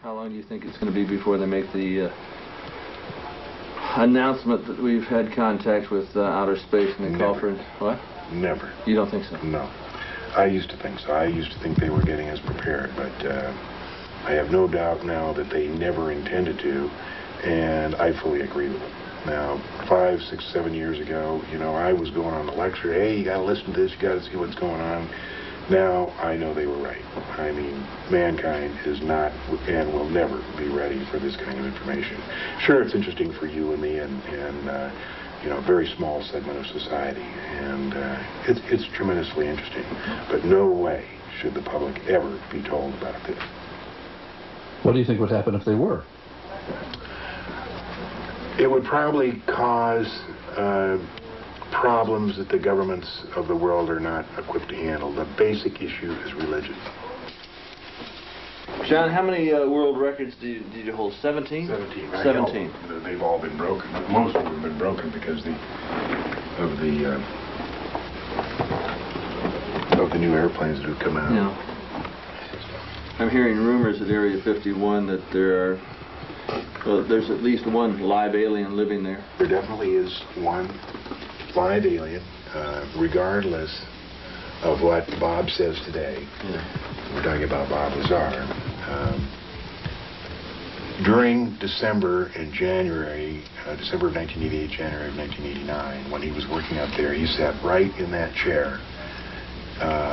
How long do you think it's going to be before they make the announcement that we've had contact with outer space and they call for what? Never. You don't think so? No. I used to think so. I used to think they were getting us prepared, but I have no doubt now that they never intended to, and I fully agree with them. Now, 5, 6, 7 years ago, you know, I was going on the lecture, hey, you got to listen to this, you got to see what's going on. Now, I know they were right. I mean, mankind is not and will never be ready for this kind of information. Sure, it's interesting for you and me and you know, a very small segment of society, and it's tremendously interesting. But no way should the public ever be told about this. What do you think would happen if they were? It would probably cause problems that the governments of the world are not equipped to handle. The basic issue is religion. John, how many world records did you hold? 17? 17. 17. They've all been broken. Most of them have been broken because of the new airplanes that have come out. Yeah. I'm hearing rumors at Area 51 that there's at least one live alien living there. There definitely is one live alien, regardless of what Bob says today. Yeah. We're talking about Bob Lazar. During December and January, December of 1988, January of 1989, when he was working up there, he sat right in that chair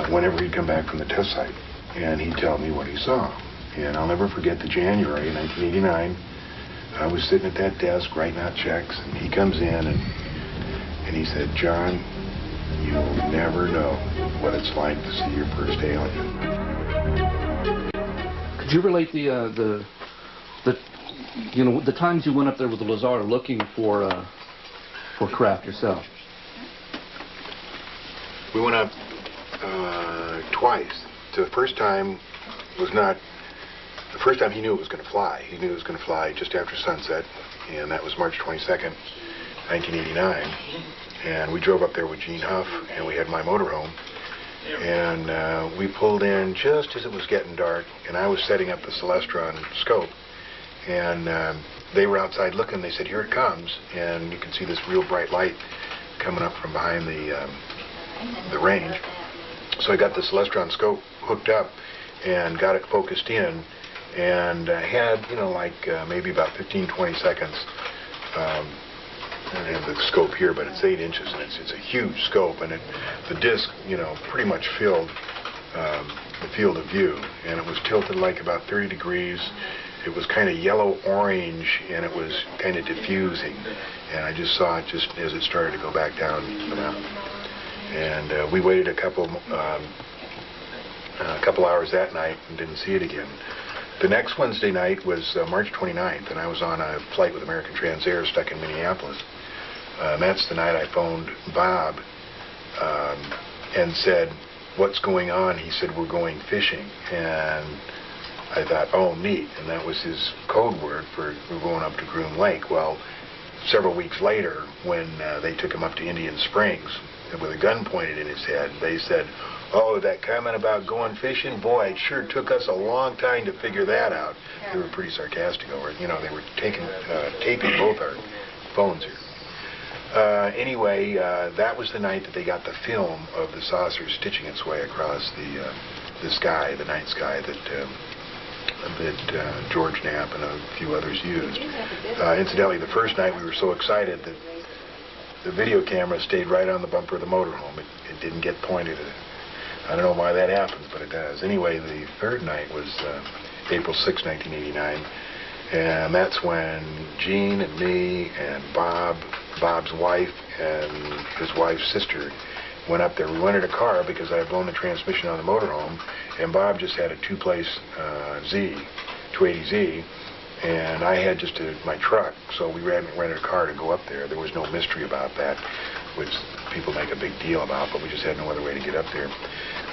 whenever he'd come back from the test site, and he'd tell me what he saw. And I'll never forget the January 1989. I was sitting at that desk writing out checks, and he comes in and he said, "John, you'll never know what it's like to see your first alien." Could you relate the you know, the times you went up there with the Lazar looking for craft yourself? We went up twice. The first time was not. The first time he knew it was going to fly. He knew it was going to fly just after sunset, and that was March 22nd, 1989. And we drove up there with Gene Huff, and we had my motorhome. And we pulled in just as it was getting dark, and I was setting up the Celestron scope. And they were outside looking. They said, "Here it comes." And you can see this real bright light coming up from behind the range. So I got the Celestron scope hooked up and got it focused in, and had, you know, like maybe about 15, 20 seconds. I don't have the scope here, but it's 8 inches, and it's a huge scope, and the disc, you know, pretty much filled the field of view, and it was tilted like about 30 degrees. It was kind of yellow-orange, and it was kind of diffusing, and I just saw it just as it started to go back down the mountain. And we waited a couple hours that night and didn't see it again. The next Wednesday night was March 29th, and I was on a flight with American Transair stuck in Minneapolis. And that's the night I phoned Bob and said, "What's going on?" He said, "We're going fishing." And I thought, oh, neat. And that was his code word for we're going up to Groom Lake. Well, several weeks later, when they took him up to Indian Springs with a gun pointed in his head, they said, "Oh, that comment about going fishing, boy, it sure took us a long time to figure that out." They were pretty sarcastic over it. You know, they were taping both our phones here. Anyway, that was the night that they got the film of the saucer stitching its way across the sky, the night sky that George Knapp and a few others used. Incidentally, the first night we were so excited that the video camera stayed right on the bumper of the motorhome. It didn't get pointed at it. I don't know why that happens, but it does. Anyway, the third night was April 6, 1989, and that's when Gene and me and Bob's wife, and his wife's sister went up there. We rented a car because I had blown the transmission on the motorhome, and Bob just had a two-place 280Z, and I had just my truck, so we rented a car to go up there. There was no mystery about that, which people make a big deal about, but we just had no other way to get up there.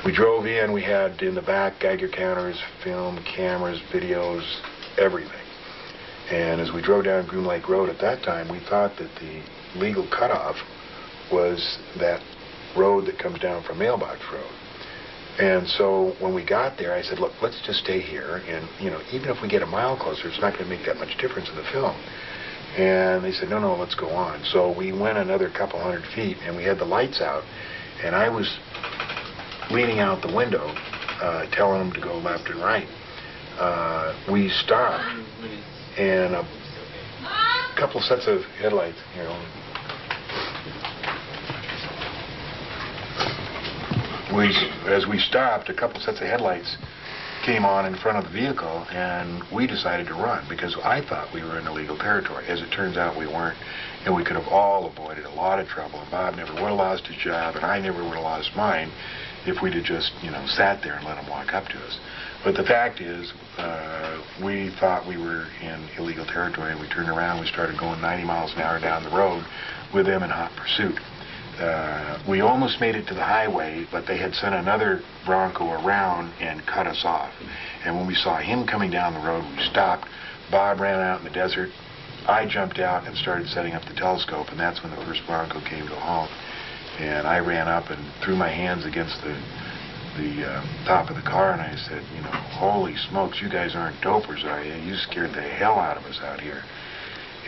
We drove in. We had in the back Geiger counters, film, cameras, videos, everything. And as we drove down Groom Lake Road at that time, we thought that the legal cutoff was that road that comes down from Mailbox Road. And so when we got there, I said, look, let's just stay here, and even if we get a mile closer, it's not going to make that much difference in the film. And they said, no, no, let's go on. So we went another couple hundred feet, and we had the lights out, and I was leaning out the window, telling them to go left and right. We stopped, and a couple sets of headlights, as we stopped, a couple sets of headlights came on in front of the vehicle, and we decided to run because I thought we were in illegal territory. As it turns out, we weren't, and we could have all avoided a lot of trouble, and Bob never would have lost his job, and I never would have lost mine if we'd have just, sat there and let him walk up to us. But the fact is, we thought we were in illegal territory, and we turned around, we started going 90 miles an hour down the road with them in hot pursuit. We almost made it to the highway, but they had sent another Bronco around and cut us off. And when we saw him coming down the road, we stopped. Bob ran out in the desert. I jumped out and started setting up the telescope, and that's when the first Bronco came to a halt. And I ran up and threw my hands against the top of the car, and I said, holy smokes, you guys aren't dopers, are you? You scared the hell out of us out here.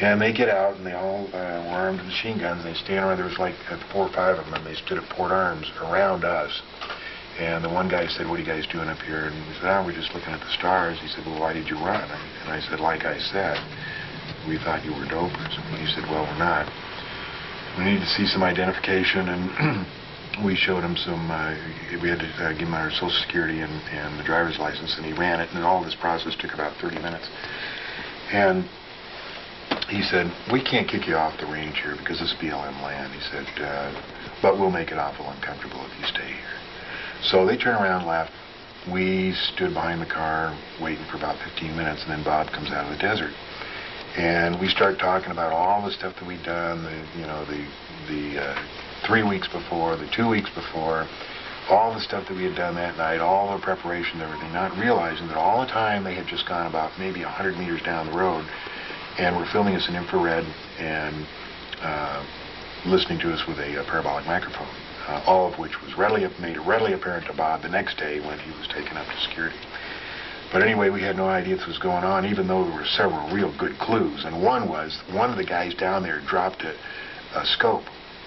And they get out, and they all were armed with machine guns. They stand around. There was like 4 or 5 of them, and they stood at port arms around us. And the one guy said, what are you guys doing up here? And we said, oh, we're just looking at the stars. He said, well, why did you run? And I said, like I said, we thought you were dopers. And he said, well, we're not. We need to see some identification, and we showed him some, we had to give him our Social Security and the driver's license, and he ran it, and all this process took about 30 minutes. And he said, we can't kick you off the range here because it's BLM land. He said, but we'll make it awful uncomfortable if you stay here. So they turned around and left. We stood behind the car waiting for about 15 minutes, and then Bob comes out of the desert. And we start talking about all the stuff that we'd done, the 3 weeks before, the 2 weeks before, all the stuff that we had done that night, all the preparation and everything, not realizing that all the time they had just gone about maybe 100 meters down the road and were filming us in infrared and listening to us with a parabolic microphone, all of which was made readily apparent to Bob the next day when he was taken up to security. But anyway, we had no idea this was going on, even though there were several real good clues. And one was, one of the guys down there dropped a scope.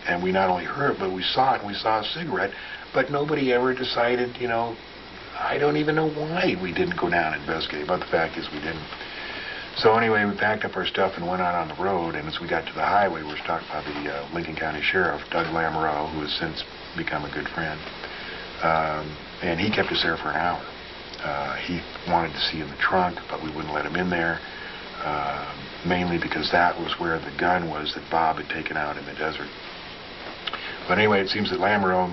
And we not only heard it, but we saw it, and we saw a cigarette. But nobody ever decided, I don't even know why we didn't go down and investigate. But the fact is we didn't. So anyway, we packed up our stuff and went out on the road. And as we got to the highway, we were stopped by the Lincoln County Sheriff, Doug Lamoureux, who has since become a good friend. And he kept us there for an hour. He wanted to see in the trunk, but we wouldn't let him in there, mainly because that was where the gun was that Bob had taken out in the desert. But anyway, it seems that Lamoureux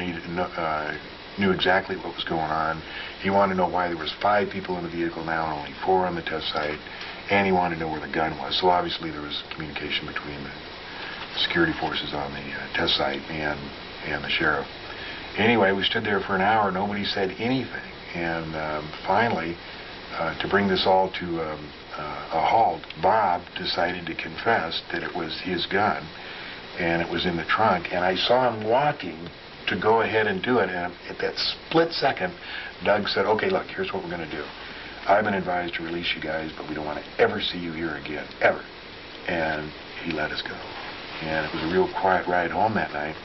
knew exactly what was going on. He wanted to know why there was 5 people in the vehicle now and only 4 on the test site, and he wanted to know where the gun was. So obviously there was communication between the security forces on the test site and the sheriff. Anyway, we stood there for an hour. Nobody said anything. And finally, to bring this all to a halt, Bob decided to confess that it was his gun, and it was in the trunk. And I saw him walking to go ahead and do it. And at that split second, Doug said, okay, look, here's what we're going to do. I've been advised to release you guys, but we don't want to ever see you here again, ever. And he let us go. And it was a real quiet ride home that night.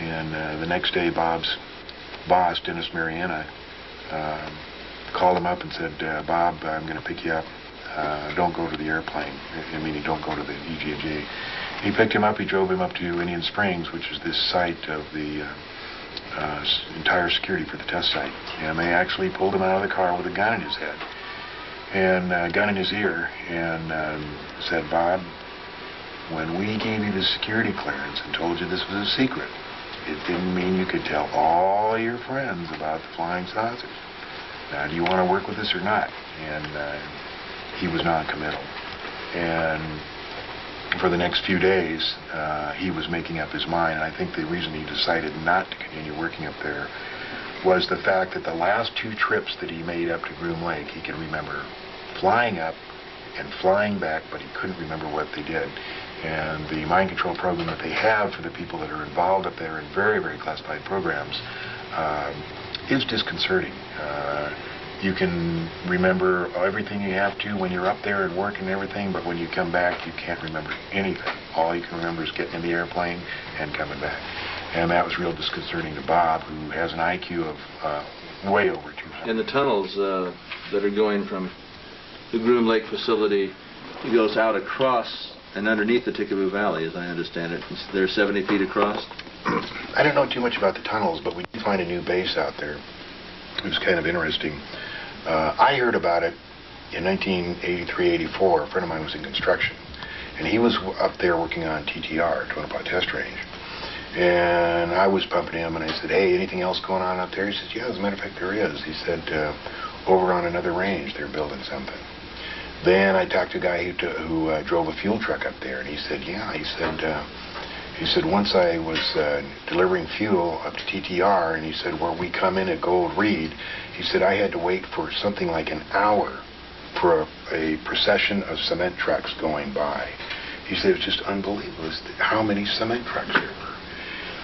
And the next day, Bob's boss, Dennis Mariana, called him up and said, Bob, I'm going to pick you up. Don't go to the airplane. Meaning don't go to the EG&G. He picked him up. He drove him up to Indian Springs, which is this site of the entire security for the test site. And they actually pulled him out of the car with a gun in his head and a gun in his ear and said, Bob, when we gave you the security clearance and told you this was a secret, it didn't mean you could tell all your friends about the flying saucers. Now, do you want to work with us or not? And he was non-committal. And for the next few days, he was making up his mind. And I think the reason he decided not to continue working up there was the fact that the last 2 trips that he made up to Groom Lake, he can remember flying up and flying back, but he couldn't remember what they did. And the mind control program that they have for the people that are involved up there in very, very classified programs is disconcerting. You can remember everything you have to when you're up there at work and everything, but when you come back, you can't remember anything. All you can remember is getting in the airplane and coming back. And that was real disconcerting to Bob, who has an IQ of way over 200. And the tunnels that are going from the Groom Lake facility, it goes out across and underneath the Tikaboo Valley, as I understand it. They're 70 feet across? I don't know too much about the tunnels, but we did find a new base out there. It was kind of interesting. I heard about it in 1983-84. A friend of mine was in construction, and he was up there working on TTR, Twin Pot Test Range. And I was pumping him, and I said, "Hey, anything else going on up there?" He says, "Yeah, as a matter of fact, there is." He said, "Over on another range, they're building something." Then I talked to a guy who drove a fuel truck up there, and he said, "Yeah," he said, "Once I was delivering fuel up to TTR, and he said, where we come in at Gold Reed, he said, I had to wait for something like an hour for a procession of cement trucks going by." He said, "It was just unbelievable how many cement trucks there were."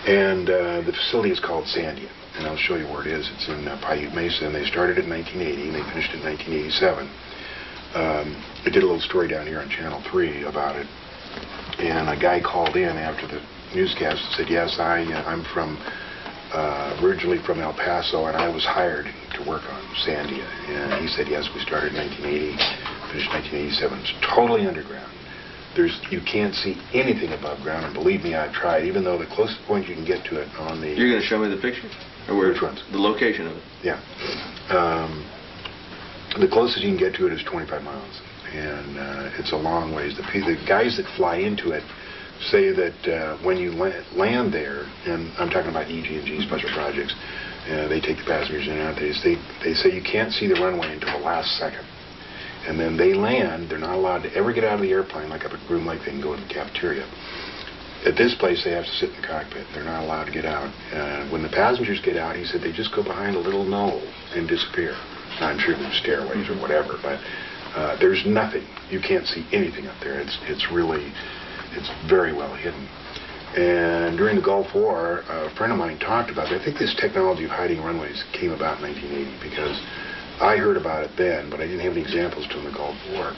And the facility is called Sandia, and I'll show you where it is. It's in Paiute Mesa, and they started in 1980, and they finished in 1987. I did a little story down here on Channel 3 about it. And a guy called in after the newscast and said, "Yes, I'm originally from El Paso, and I was hired to work on Sandia." And he said, "Yes, we started in 1980, finished 1987. It's totally underground. You can't see anything above ground, and believe me, I've tried. Even though the closest point you can get to it on the..." You're going to show me the picture? Or where? Which ones? The location of it. Yeah. The closest you can get to it is 25 miles. And it's a long ways. The guys that fly into it say that when you land there, and I'm talking about EG&G Special Projects, they take the passengers in and out. They say you can't see the runway until the last second. And then they land. They're not allowed to ever get out of the airplane, like up at Groom Lake. They can go to the cafeteria. At this place, they have to sit in the cockpit. They're not allowed to get out. When the passengers get out, he said they just go behind a little knoll and disappear. Now, I'm sure there's stairways or whatever, but there's nothing. You can't see anything up there. It's very well hidden. And during the Gulf War, a friend of mine talked about it. I think this technology of hiding runways came about in 1980 because I heard about it then, but I didn't have any examples during the Gulf War.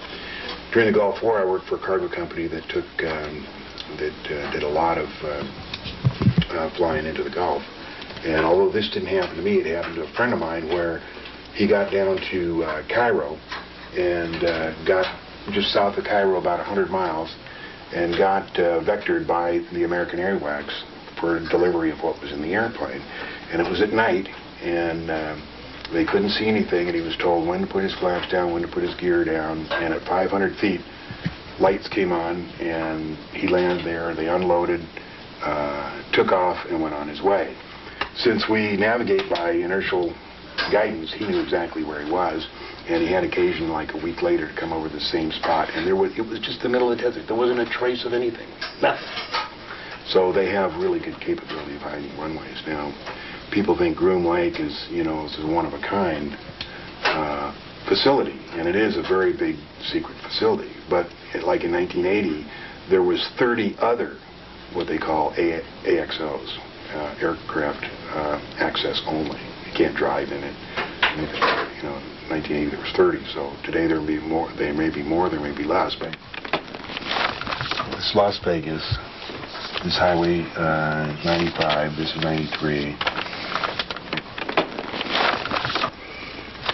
During the Gulf War, I worked for a cargo company that did a lot of flying into the Gulf. And although this didn't happen to me, it happened to a friend of mine where he got down to Cairo and got just south of Cairo about 100 miles and got vectored by the American Airwax for delivery of what was in the airplane. And it was at night, and they couldn't see anything, and he was told when to put his flaps down, when to put his gear down, and at 500 feet, lights came on, and he landed there. They unloaded, took off, and went on his way. Since we navigate by inertial guidance, he knew exactly where he was, and he had occasion, like a week later, to come over the same spot, and it was just the middle of the desert. There wasn't a trace of anything, nothing. So they have really good capability of hiding runways. Now, people think Groom Lake is a one-of-a-kind facility, and it is a very big secret facility. But like in 1980, there was 30 other what they call AXOs, aircraft access only. You can't drive in it. In 1980 there was 30, so today there may be more. There may be more, there may be less. But this Las Vegas, this Highway 95, this is 93.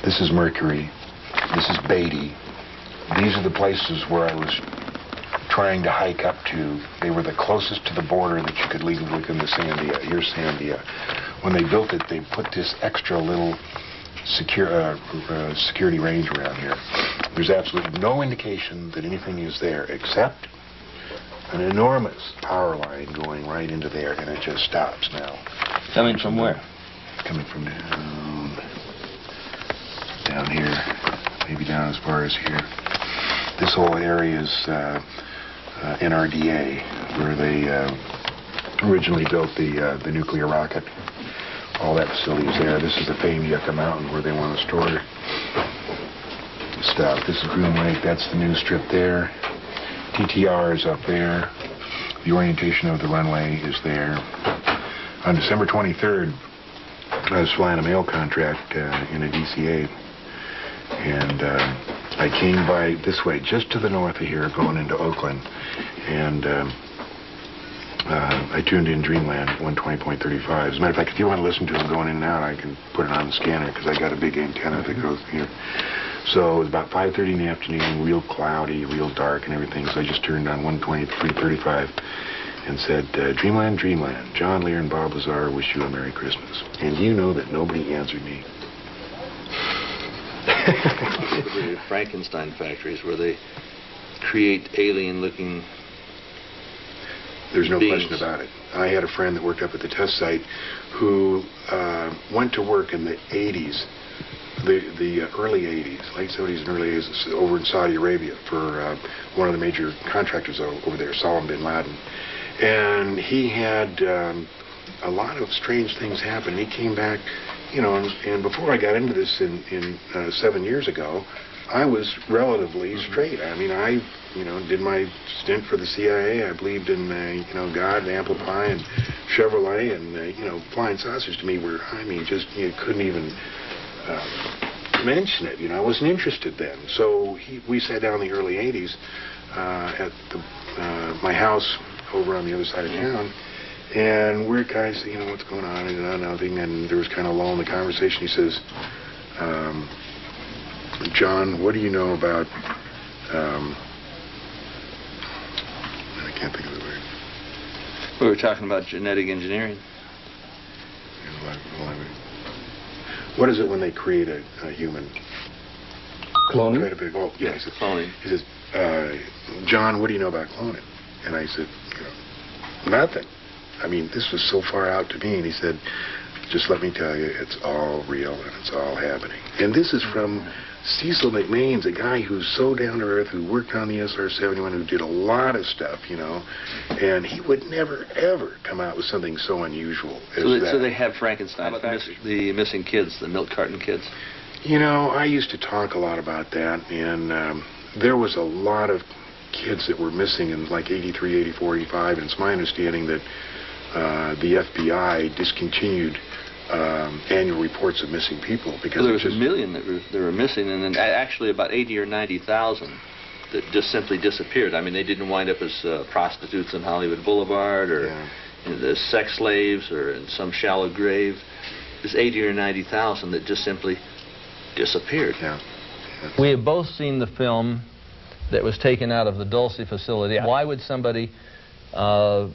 This is Mercury. This is Beatty. These are the places where I was trying to hike up to. They were the closest to the border that you could leave within the Sandia. Here's Sandia. When they built it, they put this extra little security range around here. There's absolutely no indication that anything is there except an enormous power line going right into there, and it just stops now. Coming from where? Coming from down here, maybe down as far as here. This whole area is NRDA, where they originally built the nuclear rocket. All that facility is there. This is the famed Yucca Mountain where they want to store stuff. This is Groom Lake. That's the news strip there. TTR is up there. The orientation of the runway is there. On December 23rd, I was flying a mail contract in a DC-8, and I came by this way, just to the north of here, going into Oakland, and I tuned in Dreamland 120.35. As a matter of fact, if you want to listen to them going in and out, I can put it on the scanner, because I got a big antenna that goes here. So it was about 5:30 in the afternoon, real cloudy, real dark and everything, so I just turned on 123.35 and said, Dreamland, Dreamland, John Lear and Bob Lazar wish you a Merry Christmas. And you know that nobody answered me. The Frankenstein factories where they create alien-looking There's no beings. question about it. I had a friend that worked up at the test site who went to work in the 80s, the early 80s, late 70s and early 80s, over in Saudi Arabia for one of the major contractors over there, Osama bin Laden. And he had a lot of strange things happen. He came back, you know, and before I got into this in 7 years ago, I was relatively straight. I mean, I, you know, did my stint for the CIA. I believed in, you know, God and apple pie and Chevrolet, and, you know, flying saucers to me were, I mean, just, you couldn't even mention it. You know, I wasn't interested then. So we sat down in the early 80s at my house over on the other side of town, and we're kind of saying, you know, what's going on, and nothing, and there was kind of a lull in the conversation. He says, John, what do you know about, I can't think of the word. We were talking about genetic engineering. What is it when they create a human? Cloning? Create a big, oh, yeah, Yes, cloning. He says, John, what do you know about cloning? And I said, you know, nothing. I mean, this was so far out to me. And he said, just let me tell you, it's all real and it's all happening. And this is from Cecil McMains, a guy who's so down to earth, who worked on the SR-71, who did a lot of stuff, you know, and he would never, ever come out with something so unusual as that. So they have Frankenstein, the missing kids, the milk carton kids. You know, I used to talk a lot about that, and there was a lot of kids that were missing in like 83, 84, 85, and it's my understanding that the FBI discontinued annual reports of missing people because There was a million that were missing, and then actually about 80 or 90,000 that just simply disappeared. I mean, they didn't wind up as prostitutes on Hollywood Boulevard or as sex slaves or in some shallow grave. There's 80 or 90,000 that just simply disappeared. Yeah. We have both seen the film that was taken out of the Dulce facility. Why would somebody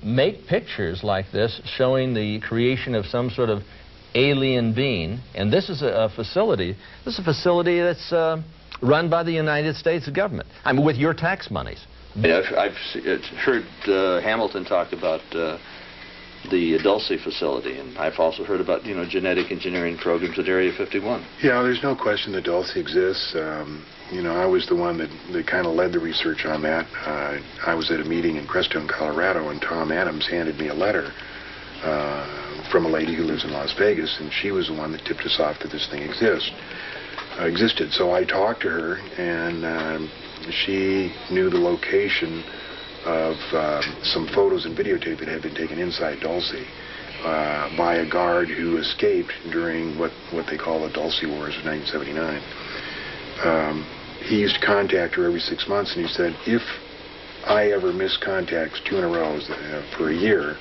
make pictures like this showing the creation of some sort of alien being? And this is a facility. This is a facility that's run by the United States government. I mean, with your tax monies. Yeah, I've heard Hamilton talk about the Dulce facility, and I've also heard about, you know, genetic engineering programs at Area 51. Yeah, there's no question that Dulce exists. You know, I was the one that kind of led the research on that. I was at a meeting in Crestone, Colorado, and Tom Adams handed me a letter from a lady who lives in Las Vegas, and she was the one that tipped us off that this thing existed. So I talked to her, and she knew the location of some photos and videotape that had been taken inside Dulce by a guard who escaped during what they call the Dulce Wars of 1979. He used to contact her every 6 months, and he said, if I ever miss contacts 2 in a row for a year,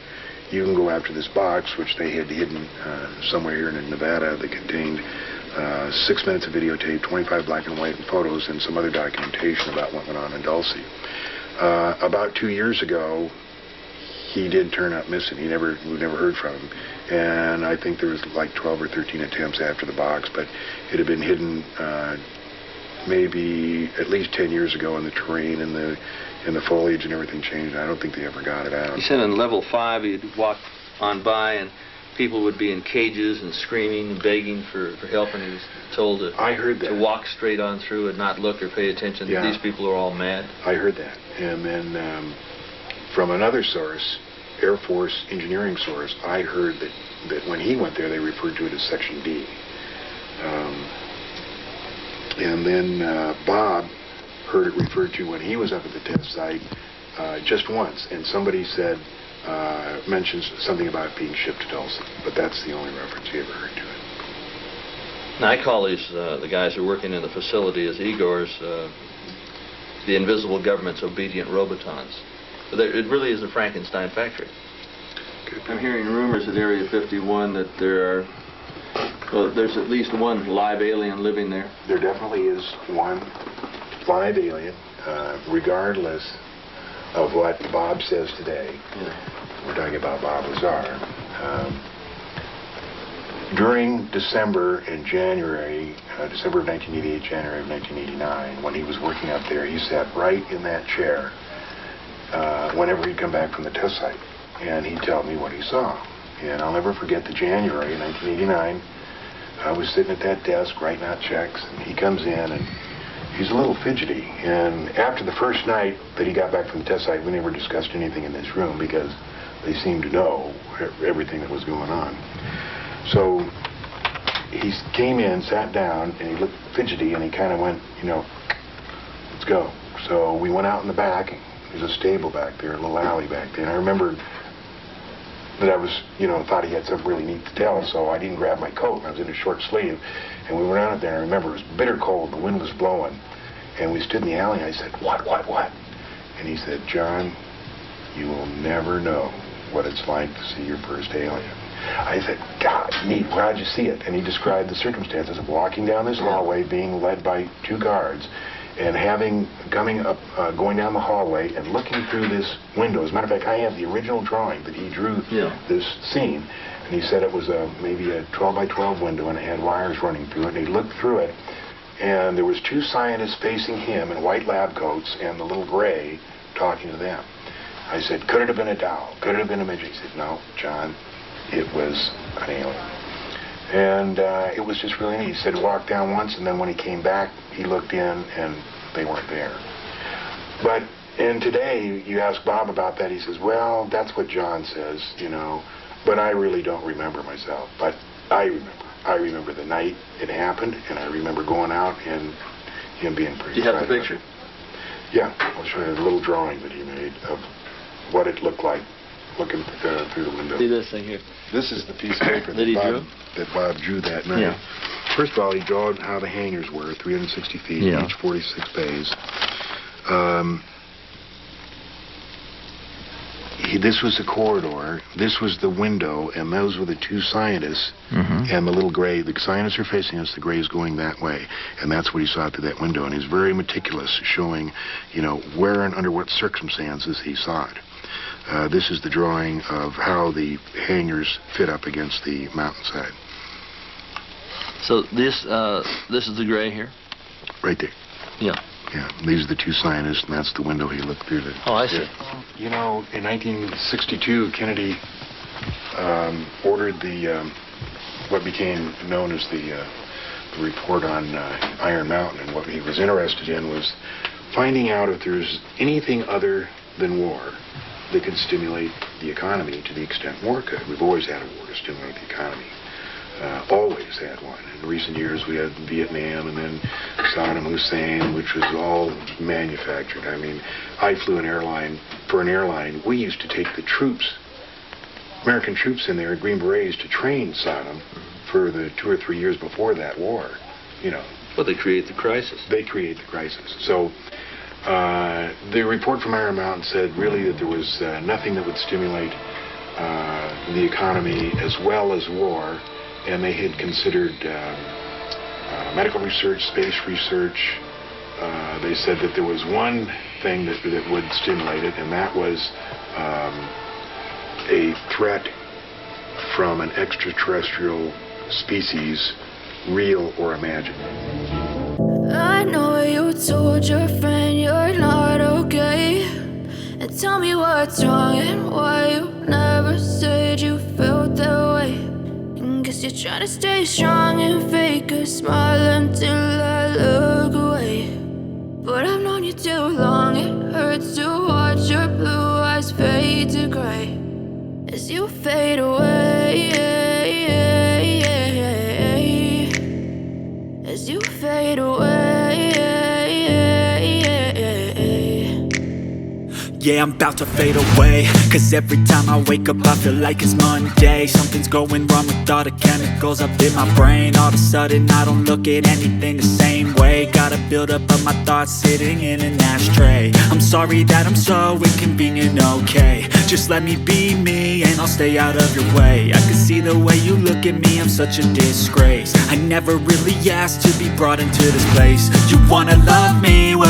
you can go after this box, which they had hidden somewhere here in Nevada, that contained 6 minutes of videotape, 25 black and white photos, and some other documentation about what went on in Dulce. About 2 years ago, he did turn up missing. We never heard from him. And I think there was like 12 or 13 attempts after the box, but it had been hidden maybe at least 10 years ago in the terrain and the foliage, and everything changed. I don't think they ever got it out. He said on level 5 you'd walk on by and people would be in cages and screaming and begging for help, and he was told I heard that. to walk straight on through and not look or pay attention. Yeah. These people are all mad. I heard that. And then from another source, Air Force engineering source, I heard that when he went there, they referred to it as Section D. And then Bob heard it referred to when he was up at the test site just once, and somebody mentions something about it being shipped to Dulce, but that's the only reference he ever heard to it. Now, I call these, the guys who are working in the facility as Igors, the invisible government's obedient robotons. But it really is a Frankenstein factory. I'm hearing rumors at Area 51 that there's at least one live alien living there. There definitely is one live alien, regardless of what Bob says today. Yeah. We're talking about Bob Lazar. During December and January, December of 1988, January of 1989, when he was working up there, he sat right in that chair whenever he'd come back from the test site, and he'd tell me what he saw. And I'll never forget the January 1989. I was sitting at that desk writing out checks, and he comes in, and he's a little fidgety. And after the first night that he got back from the test site, we never discussed anything in this room because they seemed to know everything that was going on. So he came in, sat down, and he looked fidgety, and he kind of went, let's go. So we went out in the back. There's a stable back there, a little alley back there. And I remember that I was, thought he had something really neat to tell, so I didn't grab my coat. I was in a short sleeve, and we went out there, and I remember it was bitter cold. The wind was blowing, and we stood in the alley, and I said, what? And he said, John, you will never know what it's like to see your first alien. I said, God, neat, how'd you see it? And he described the circumstances of walking down this hallway, being led by two guards, and going down the hallway and looking through this window. As a matter of fact, I have the original drawing that he drew this scene. And he said it was maybe a 12 by 12 window, and it had wires running through it. And he looked through it, and there was two scientists facing him in white lab coats and the little gray talking to them. I said, could it have been a doll? Could it have been a midget? He said, no, John, it was an alien. And it was just really neat. He said walk down once, and then when he came back, he looked in, and they weren't there. And today, you ask Bob about that, he says, well, that's what John says, but I really don't remember myself. But I remember. I remember the night it happened, and I remember going out and him being pretty excited. Do you have the picture? Yeah, I'll show you a little drawing that he made of what it looked like looking through the window. See this thing here? This is the piece of paper that Bob drew that night. Yeah. First of all, he drew how the hangars were, 360 feet, each 46 bays. This was the corridor, this was the window, and those were the two scientists, and the little gray. The scientists are facing us, the gray is going that way, and that's what he saw through that window. And he's very meticulous, showing, where and under what circumstances he saw it. This is the drawing of how the hangars fit up against the mountainside. So this is the gray here? Right there. Yeah. Yeah, these are the two scientists, and that's the window he looked through. Oh, I see. In 1962, Kennedy ordered what became known as the report on Iron Mountain, and what he was interested in was finding out if there's anything other than war that could stimulate the economy to the extent war could. We've always had a war to stimulate the economy. Always had one. In recent years, we had Vietnam, and then Saddam Hussein, which was all manufactured. I mean, I flew an airline. For an airline, we used to take the troops, American troops in there, Green Berets, to train Saddam for the 2 or 3 years before that war. Well, they create the crisis. They create the crisis. So the report from Iron Mountain said really that there was nothing that would stimulate the economy as well as war. And they had considered medical research, space research. They said that there was one thing that would stimulate it, and that was a threat from an extraterrestrial species, real or imagined. I know you told your friend you're not okay, and tell me what's wrong and why you never said you felt that way. Guess you're trying to stay strong and fake a smile until I look away. But I've known you too long, it hurts to watch your blue eyes fade to gray as you fade away. As you fade away. Yeah, I'm about to fade away, 'cause every time I wake up I feel like it's Monday. Something's going wrong with all the chemicals up in my brain. All of a sudden I don't look at anything the same way. Got a buildup of my thoughts sitting in an ashtray. I'm sorry that I'm so inconvenient, okay. Just let me be me and I'll stay out of your way. I can see the way you look at me, I'm such a disgrace. I never really asked to be brought into this place. You wanna love me? Well,